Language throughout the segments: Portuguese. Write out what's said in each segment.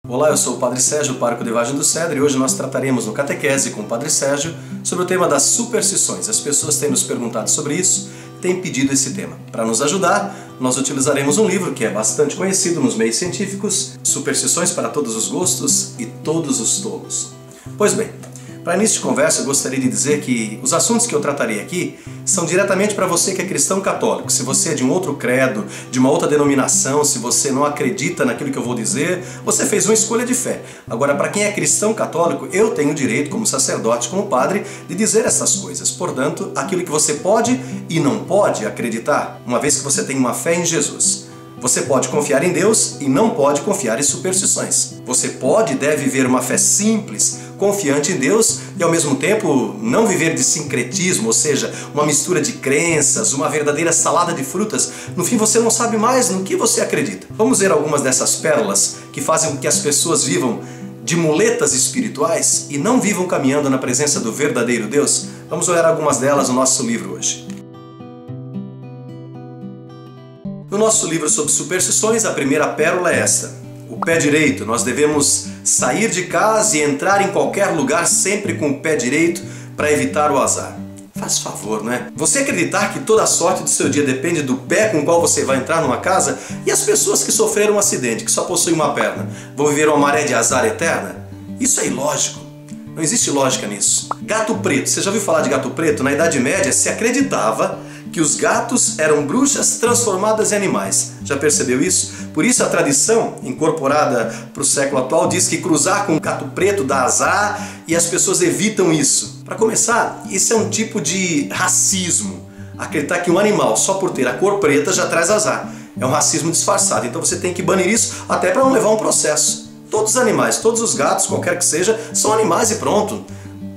Olá, eu sou o Padre Sérgio, pároco de Vargem do Cedro, e hoje nós trataremos no Catequese com o Padre Sérgio sobre o tema das superstições. As pessoas têm nos perguntado sobre isso, têm pedido esse tema. Para nos ajudar, nós utilizaremos um livro que é bastante conhecido nos meios científicos, Superstições para Todos os Gostos e Todos os Tolos. Pois bem, para início de conversa eu gostaria de dizer que os assuntos que eu tratarei aqui são diretamente para você que é cristão católico. Se você é de um outro credo, de uma outra denominação, se você não acredita naquilo que eu vou dizer, você fez uma escolha de fé. Agora, para quem é cristão católico, eu tenho o direito, como sacerdote, como padre, de dizer essas coisas. Portanto, aquilo que você pode e não pode acreditar, uma vez que você tem uma fé em Jesus. Você pode confiar em Deus e não pode confiar em superstições. Você pode e deve viver uma fé simples, confiante em Deus e ao mesmo tempo não viver de sincretismo, ou seja, uma mistura de crenças, uma verdadeira salada de frutas. No fim você não sabe mais no que você acredita. Vamos ver algumas dessas pérolas que fazem com que as pessoas vivam de muletas espirituais e não vivam caminhando na presença do verdadeiro Deus? Vamos olhar algumas delas no nosso livro hoje. No nosso livro sobre superstições, a primeira pérola é esta: o pé direito. Nós devemos sair de casa e entrar em qualquer lugar sempre com o pé direito para evitar o azar. Faz favor, não é? Você acreditar que toda a sorte do seu dia depende do pé com o qual você vai entrar numa casa? E as pessoas que sofreram um acidente, que só possuem uma perna, vão viver uma maré de azar eterna? Isso é ilógico. Não existe lógica nisso. Gato preto. Você já ouviu falar de gato preto? Na Idade Média se acreditava que os gatos eram bruxas transformadas em animais. Já percebeu isso? Por isso a tradição, incorporada para o século atual, diz que cruzar com um gato preto dá azar e as pessoas evitam isso. Para começar, isso é um tipo de racismo. Acreditar que um animal, só por ter a cor preta, já traz azar. É um racismo disfarçado. Então você tem que banir isso até para não levar um processo. Todos os animais, todos os gatos, qualquer que seja, são animais e pronto.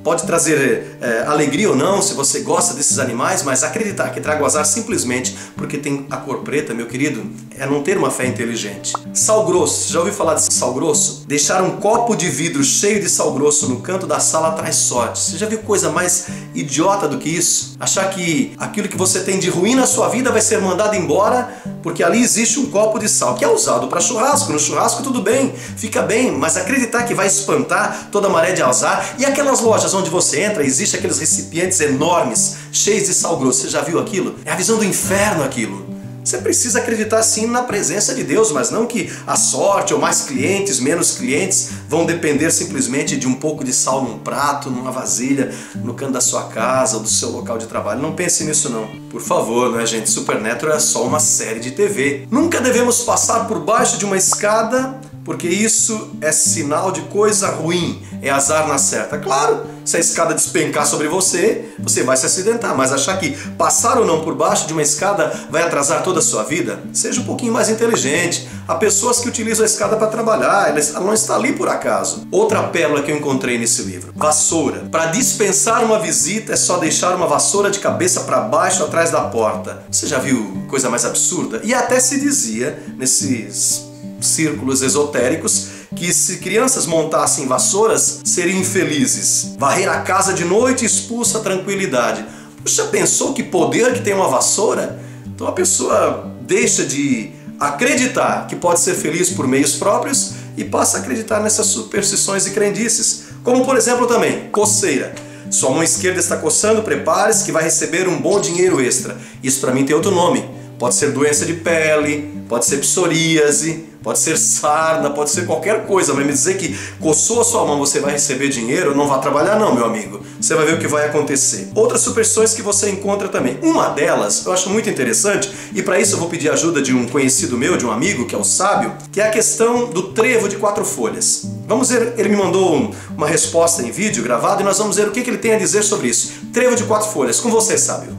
Pode trazer alegria ou não, se você gosta desses animais, mas acreditar que traga o azar simplesmente porque tem a cor preta, meu querido, é não ter uma fé inteligente. Sal grosso. Você já ouviu falar de sal grosso? Deixar um copo de vidro cheio de sal grosso no canto da sala traz sorte. Você já viu coisa mais idiota do que isso? Achar que aquilo que você tem de ruim na sua vida vai ser mandado embora porque ali existe um copo de sal que é usado para churrasco. No churrasco tudo bem, fica bem, mas acreditar que vai espantar toda a maré de azar. E aquelas lojas onde você entra, existe aqueles recipientes enormes, cheios de sal grosso. Você já viu aquilo? É a visão do inferno aquilo. Você precisa acreditar sim na presença de Deus, mas não que a sorte ou mais clientes, menos clientes vão depender simplesmente de um pouco de sal num prato, numa vasilha, no canto da sua casa ou do seu local de trabalho. Não pense nisso não. Por favor, não é, gente? Supernatural é só uma série de TV. Nunca devemos passar por baixo de uma escada, porque isso é sinal de coisa ruim, é azar na certa. Claro, se a escada despencar sobre você, você vai se acidentar, mas achar que passar ou não por baixo de uma escada vai atrasar toda a sua vida? Seja um pouquinho mais inteligente. Há pessoas que utilizam a escada para trabalhar, ela não está ali por acaso. Outra pérola que eu encontrei nesse livro: vassoura. Para dispensar uma visita é só deixar uma vassoura de cabeça para baixo atrás da porta. Você já viu coisa mais absurda? E até se dizia, nesses círculos esotéricos, que se crianças montassem vassouras, seriam infelizes. Varrer a casa de noite expulsa a tranquilidade. Puxa, pensou que poder que tem uma vassoura? Então a pessoa deixa de acreditar que pode ser feliz por meios próprios e passa a acreditar nessas superstições e crendices. Como por exemplo também, coceira. Sua mão esquerda está coçando, prepare-se que vai receber um bom dinheiro extra. Isso para mim tem outro nome. Pode ser doença de pele, pode ser psoríase, pode ser sarna, pode ser qualquer coisa, mas me dizer que coçou a sua mão você vai receber dinheiro, não vá trabalhar não, meu amigo. Você vai ver o que vai acontecer. Outras superstições que você encontra também. Uma delas eu acho muito interessante e para isso eu vou pedir a ajuda de um conhecido meu, de um amigo, que é o Sábio, que é a questão do trevo de 4 folhas. Vamos ver, ele me mandou uma resposta em vídeo gravado e nós vamos ver o que ele tem a dizer sobre isso. Trevo de 4 folhas. Com você, Sábio.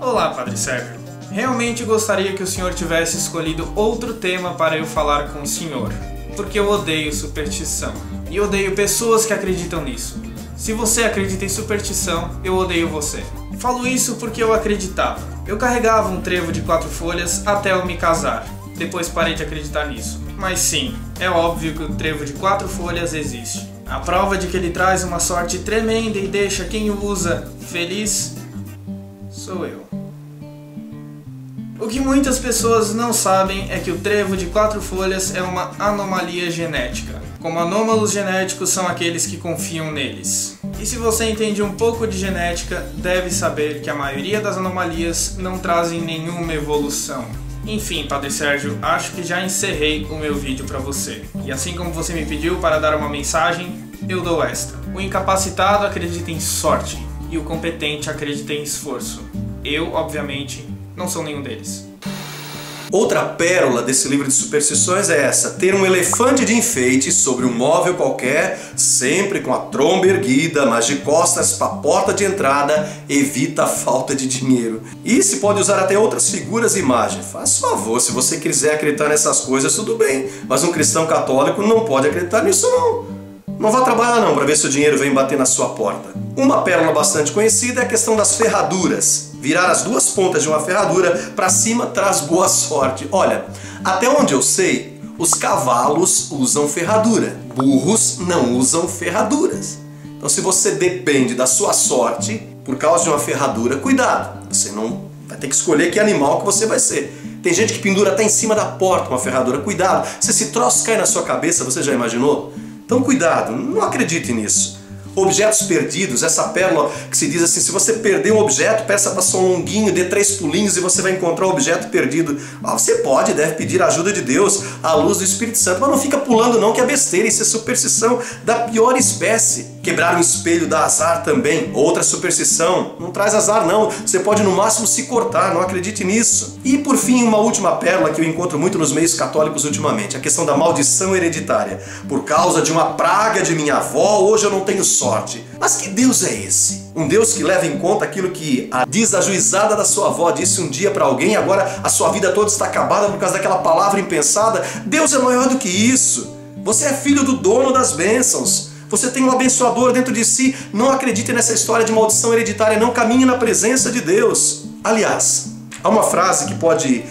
Olá, Padre Sérgio. Realmente gostaria que o senhor tivesse escolhido outro tema para eu falar com o senhor, porque eu odeio superstição e odeio pessoas que acreditam nisso. Se você acredita em superstição, eu odeio você. Falo isso porque eu acreditava. Eu carregava um trevo de 4 folhas até eu me casar. Depois parei de acreditar nisso. Mas sim, é óbvio que o trevo de 4 folhas existe. A prova de que ele traz uma sorte tremenda e deixa quem o usa feliz sou eu. O que muitas pessoas não sabem é que o trevo de 4 folhas é uma anomalia genética. Como anômalos genéticos são aqueles que confiam neles. E se você entende um pouco de genética, deve saber que a maioria das anomalias não trazem nenhuma evolução. Enfim, Padre Sérgio, acho que já encerrei o meu vídeo para você. E assim como você me pediu para dar uma mensagem, eu dou esta. O incapacitado acredita em sorte e o competente acredita em esforço. Eu, obviamente, não sou nenhum deles. Outra pérola desse livro de superstições é essa: ter um elefante de enfeite sobre um móvel qualquer, sempre com a tromba erguida, mas de costas para a porta de entrada, evita a falta de dinheiro. E se pode usar até outras figuras e imagens. Faz favor, se você quiser acreditar nessas coisas, tudo bem, mas um cristão católico não pode acreditar nisso não. Não vá trabalhar não para ver se o dinheiro vem bater na sua porta. Uma pérola bastante conhecida é a questão das ferraduras. Virar as duas pontas de uma ferradura para cima traz boa sorte. Olha, até onde eu sei, os cavalos usam ferradura. Burros não usam ferraduras. Então se você depende da sua sorte por causa de uma ferradura, cuidado. Você não vai ter que escolher que animal que você vai ser. Tem gente que pendura até em cima da porta uma ferradura. Cuidado, se esse troço cai na sua cabeça, você já imaginou? Então cuidado, não acredite nisso. Objetos perdidos, essa pérola que se diz assim: se você perder um objeto, peça para São Longuinho, dê 3 pulinhos e você vai encontrar o objeto perdido. Você pode, deve pedir a ajuda de Deus, a luz do Espírito Santo, mas não fica pulando não, que é besteira, isso é superstição da pior espécie. Quebrar um espelho dá azar também, outra superstição, não traz azar não, você pode no máximo se cortar, não acredite nisso. E por fim, uma última pérola que eu encontro muito nos meios católicos ultimamente, a questão da maldição hereditária. Por causa de uma praga de minha avó, hoje eu não tenho sorte. Mas que Deus é esse? Um Deus que leva em conta aquilo que a desajuizada da sua avó disse um dia para alguém, agora a sua vida toda está acabada por causa daquela palavra impensada? Deus é maior do que isso. Você é filho do dono das bênçãos. Você tem um abençoador dentro de si. Não acredite nessa história de maldição hereditária, não caminhe na presença de Deus. Aliás, há uma frase que pode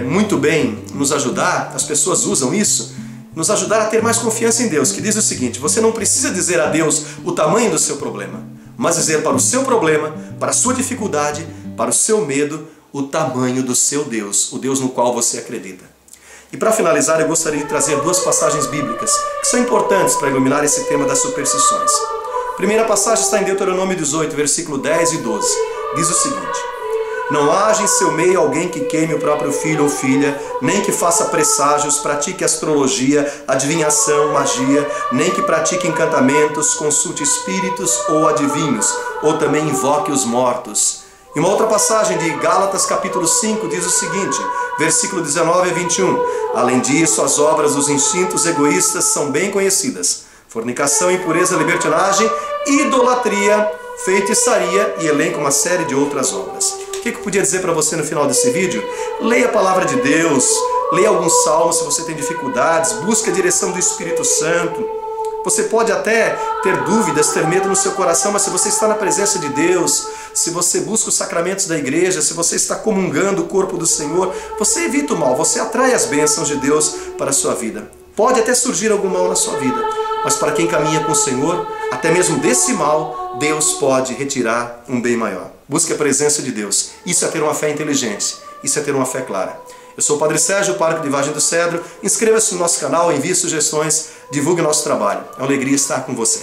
muito bem nos ajudar, as pessoas usam isso, nos ajudar a ter mais confiança em Deus, que diz o seguinte: você não precisa dizer a Deus o tamanho do seu problema, mas dizer para o seu problema, para a sua dificuldade, para o seu medo, o tamanho do seu Deus, o Deus no qual você acredita. E para finalizar, eu gostaria de trazer 2 passagens bíblicas que são importantes para iluminar esse tema das superstições. A primeira passagem está em Deuteronômio 18, versículo 10 e 12. Diz o seguinte: não haja em seu meio alguém que queime o próprio filho ou filha, nem que faça presságios, pratique astrologia, adivinhação, magia, nem que pratique encantamentos, consulte espíritos ou adivinhos, ou também invoque os mortos. E uma outra passagem de Gálatas capítulo 5 diz o seguinte, versículo 19 a 21. Além disso, as obras dos instintos egoístas são bem conhecidas: fornicação, impureza, libertinagem, idolatria, feitiçaria, e elenca uma série de outras obras. O que eu podia dizer para você no final desse vídeo? Leia a palavra de Deus, leia alguns salmos se você tem dificuldades, busque a direção do Espírito Santo. Você pode até ter dúvidas, ter medo no seu coração, mas se você está na presença de Deus, se você busca os sacramentos da igreja, se você está comungando o corpo do Senhor, você evita o mal, você atrai as bênçãos de Deus para a sua vida. Pode até surgir algum mal na sua vida, mas para quem caminha com o Senhor, até mesmo desse mal, Deus pode retirar um bem maior. Busque a presença de Deus. Isso é ter uma fé inteligente, isso é ter uma fé clara. Eu sou o Padre Sérgio, pároco de Vargem do Cedro. Inscreva-se no nosso canal, envie sugestões, divulgue o nosso trabalho. É uma alegria estar com você.